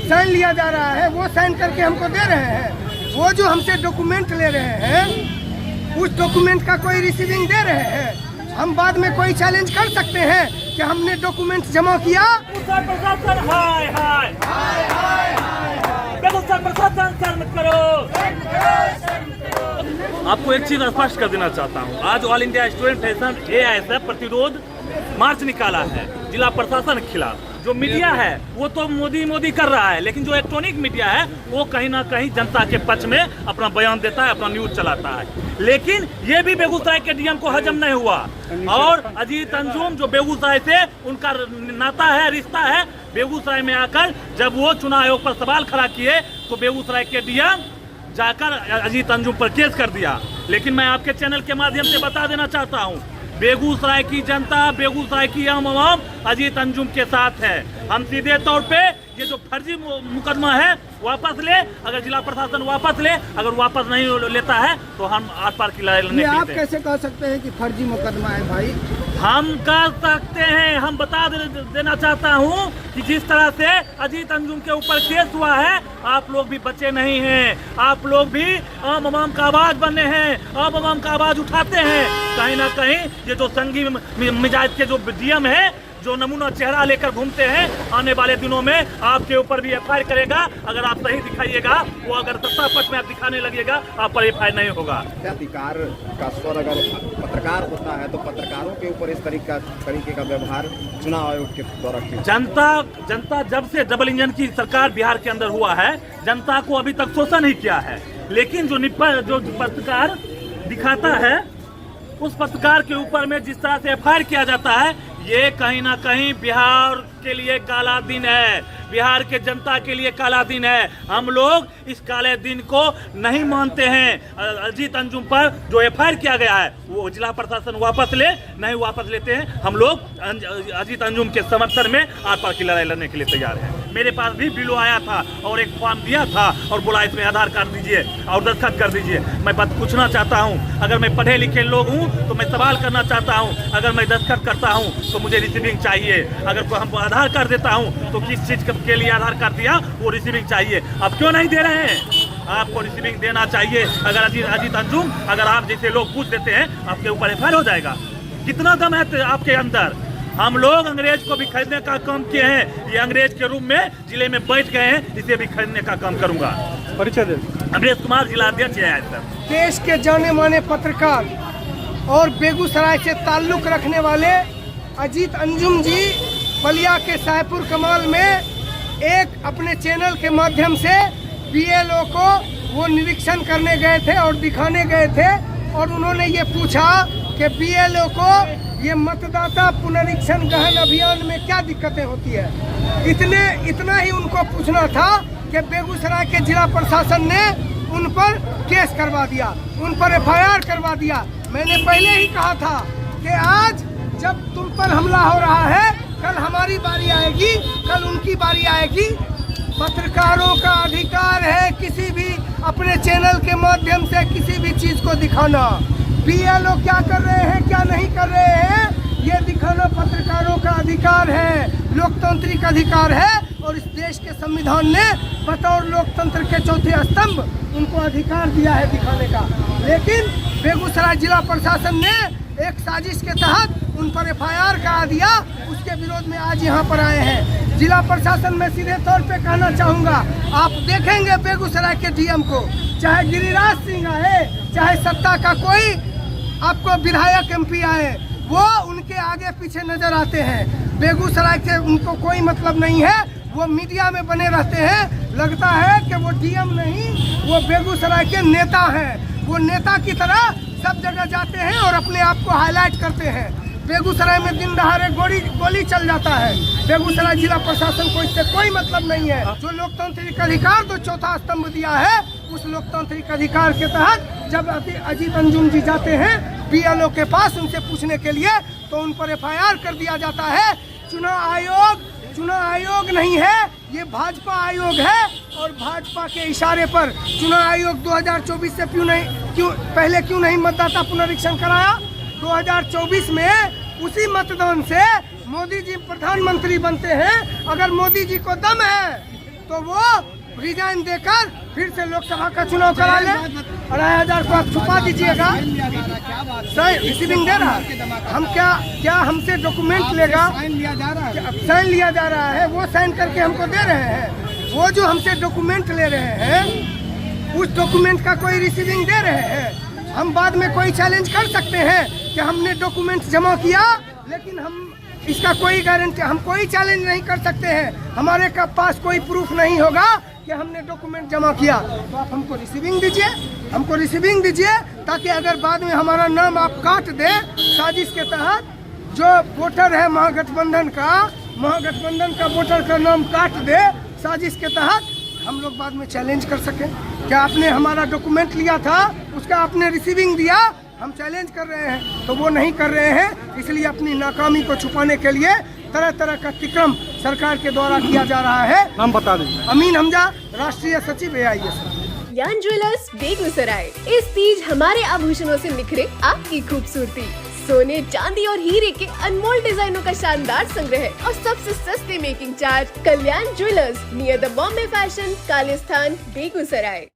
Sign लिया जा रहा है, वो साइन करके हमको दे रहे हैं। वो जो हमसे डॉक्यूमेंट ले रहे हैं, उस डॉक्यूमेंट का कोई रिसीविंग दे रहे हैं। हम बाद में कोई चैलेंज कर सकते हैं कि हमने डॉक्यूमेंट जमा किया। आपको एक चीज स्पष्ट कर देना चाहता हूँ, आज all India student federation AISF प्रतिरोध मार्च निकाला है जिला प्रशासन के खिलाफ। जो मीडिया है वो तो मोदी कर रहा है, लेकिन जो इलेक्ट्रॉनिक मीडिया है वो कहीं ना कहीं जनता के पक्ष में अपना बयान देता है, अपना न्यूज चलाता है। लेकिन ये भी बेगूसराय के डीएम को हजम नहीं हुआ। और अजीत अंजुम जो बेगूसराय से उनका नाता है, रिश्ता है, बेगूसराय में आकर जब वो चुनाव आयोग पर सवाल खड़ा किए तो बेगूसराय के डीएम जाकर अजीत अंजुम पर केस कर दिया। लेकिन मैं आपके चैनल के माध्यम से बता देना चाहता हूँ, बेगूसराय की जनता, बेगूसराय की आम अजीत अंजुम के साथ है। हम सीधे तौर पे ये जो फर्जी मुकदमा है वापस ले, अगर जिला प्रशासन वापस ले, अगर वापस नहीं लेता है तो हम आर पार की लड़ाई लड़ने के लिए। आप कैसे कह सकते हैं कि फर्जी मुकदमा है भाई? हम कर सकते हैं। हम बता देना चाहता हूं कि जिस तरह से अजीत अंजुम के ऊपर केस हुआ है, आप लोग भी बच्चे नहीं हैं। आप लोग भी आम आवाम का आवाज बने हैं, आम आवाम का आवाज उठाते हैं। कहीं ना कहीं ये जो संगी मिजाज के जो डीएम है, जो नमूना चेहरा लेकर घूमते हैं, आने वाले दिनों में आपके ऊपर भी FIR करेगा। अगर आप सही दिखाइएगा, वो अगर सत्ता पक्ष में आप दिखाने लगेगा, आप पर FIR नहीं होगा। अधिकार का स्वर अगर पत्रकार होता है तो पत्रकारों के ऊपर इस तरीके का व्यवहार चुनाव आयोग के द्वारा क्यों? जनता जब से डबल इंजन की सरकार बिहार के अंदर हुआ है, जनता को अभी तक शोषण ही किया है। लेकिन जो पत्रकार दिखाता है, उस पत्रकार के ऊपर में जिस तरह से FIR किया जाता है, ये कहीं ना कहीं बिहार के लिए काला दिन है, बिहार के जनता के लिए काला दिन है। हम लोग इस काले दिन को नहीं मानते हैं। अजीत अंजुम पर जो FIR किया गया है वो जिला प्रशासन वापस ले, नहीं वापस लेते हैं। हम लोग अजीत अंजुम के समर्थन में आर पार की लड़ाई लड़ने के लिए तैयार हैं। मेरे पास भी बिलो आया था और एक फॉर्म दिया था और बोला इसमें आधार कार्ड दीजिए और दस्तखत कर दीजिए। मैं बात पूछना चाहता हूँ, अगर मैं पढ़े लिखे लोग हूँ तो मैं सवाल करना चाहता हूँ, अगर मैं दस्तखत करता हूँ तो मुझे रिसीविंग चाहिए। अगर हम आधार कार्ड देता हूँ तो किस चीज के लिए आधार कार्ड दिया, वो रिसीविंग चाहिए। आप क्यों नहीं दे रहे हैं? आपको रिसीविंग देना चाहिए। अगर अजीत अंजुम, अगर आप जैसे लोग पूछ देते हैं, आपके ऊपर FIR हो जाएगा। कितना दम है आपके अंदर? हम लोग अंग्रेज को भी खरीदने का काम किए हैं। ये अंग्रेज के रूप में जिले में बैठ गए हैं, इसे भी खरीदने का काम करूंगा। परिचय दे। अमरेश कुमार, जिला अध्यक्ष है। देश के जाने माने पत्रकार और बेगूसराय से ताल्लुक रखने वाले अजीत अंजुम जी बलिया के साहेबपुर कमाल में एक अपने चैनल के माध्यम से BLO को वो निरीक्षण करने गए थे और दिखाने गए थे। और उन्होंने ये पूछा कि BLO को ये मतदाता पुनरीक्षण गहन अभियान में क्या दिक्कतें होती है। इतना ही उनको पूछना था कि बेगूसराय के जिला प्रशासन ने उन पर केस करवा दिया, उन पर FIR करवा दिया। मैंने पहले ही कहा था कि आज जब तुम पर हमला हो रहा है, कल हमारी बारी आएगी, कल उनकी बारी आएगी। पत्रकारों का अधिकार है किसी भी अपने चैनल के माध्यम से किसी भी चीज को दिखाना। BLO क्या कर रहे हैं, क्या नहीं कर रहे हैं, ये दिखाना पत्रकारों का अधिकार है, लोकतांत्रिक अधिकार है। और इस देश के संविधान ने बतौर लोकतंत्र के चौथे स्तंभ उनको अधिकार दिया है दिखाने का। लेकिन बेगूसराय जिला प्रशासन ने एक साजिश के तहत उन पर FIR करा दिया। उसके विरोध में आज यहाँ पर आए हैं। जिला प्रशासन में सीधे तौर पे कहना चाहूँगा, आप देखेंगे बेगूसराय के डीएम को, चाहे गिरिराज सिंह आए, चाहे सत्ता का कोई आपको विधायक MP आए, वो उनके आगे पीछे नजर आते हैं। बेगूसराय के उनको कोई मतलब नहीं है, वो मीडिया में बने रहते हैं। लगता है कि वो डीएम नहीं, वो बेगूसराय के नेता हैं। वो नेता की तरह सब जगह जाते हैं और अपने आप को हाईलाइट करते हैं। बेगूसराय में दिन दहाड़े गोली चल जाता है। बेगूसराय जिला प्रशासन को इससे कोई मतलब नहीं है। जो लोकतांत्रिक अधिकार तो चौथा स्तंभ दिया है, उस लोकतांत्रिक अधिकार के तहत जब अजीत अंजुम जी जाते हैं BLO के पास उनसे पूछने के लिए, तो उन पर FIR कर दिया जाता है। चुनाव आयोग नहीं है, ये भाजपा आयोग है। और भाजपा के इशारे पर चुनाव आयोग 2024 से पहले क्यों नहीं मतदाता पुनरीक्षण कराया? 2024 में उसी मतदान से मोदी जी प्रधानमंत्री बनते हैं। अगर मोदी जी को दम है तो वो रिजाइन देकर फिर से लोकसभा का चुनाव करा ले। 2,500 को आप छुपा दीजिएगा, साइन रिसीविंग दे रहा है। हम क्या हमसे डॉक्यूमेंट लेगा? साइन लिया जा रहा है, वो साइन करके हमको दे रहे हैं। वो जो हमसे डॉक्यूमेंट ले रहे हैं, उस डॉक्यूमेंट का कोई रिसीविंग दे रहे हैं। हम बाद में कोई चैलेंज कर सकते हैं कि हमने डॉक्यूमेंट जमा किया, लेकिन हम इसका कोई गारंटी, हम कोई चैलेंज नहीं कर सकते हैं। हमारे पास कोई प्रूफ नहीं होगा कि हमने डॉक्यूमेंट जमा किया। तो आप हमको रिसीविंग दीजिए, हमको रिसीविंग दीजिए, ताकि अगर बाद में हमारा नाम आप काट दे साजिश के तहत, जो वोटर है महागठबंधन का वोटर का नाम काट दे साजिश के तहत, हम लोग बाद में चैलेंज कर सकें। क्या आपने हमारा डॉक्यूमेंट लिया था, उसका आपने रिसीविंग दिया, हम चैलेंज कर रहे हैं। तो वो नहीं कर रहे हैं, इसलिए अपनी नाकामी को छुपाने के लिए तरह तरह का अतिक्रम सरकार के द्वारा किया जा रहा है। नाम बता दीजिए। अमीन हमजा, राष्ट्रीय सचिव AIS। कल्याण ज्वेलर्स बेगूसराय। इस तीज हमारे आभूषणों से निखरे आपकी खूबसूरती। सोने, चांदी और हीरे के अनमोल डिजाइनों का शानदार संग्रह और सबसे सस्ते making charge. Kalyan Jewellers near the Bombay fashion, Kalisthan, Begusarai.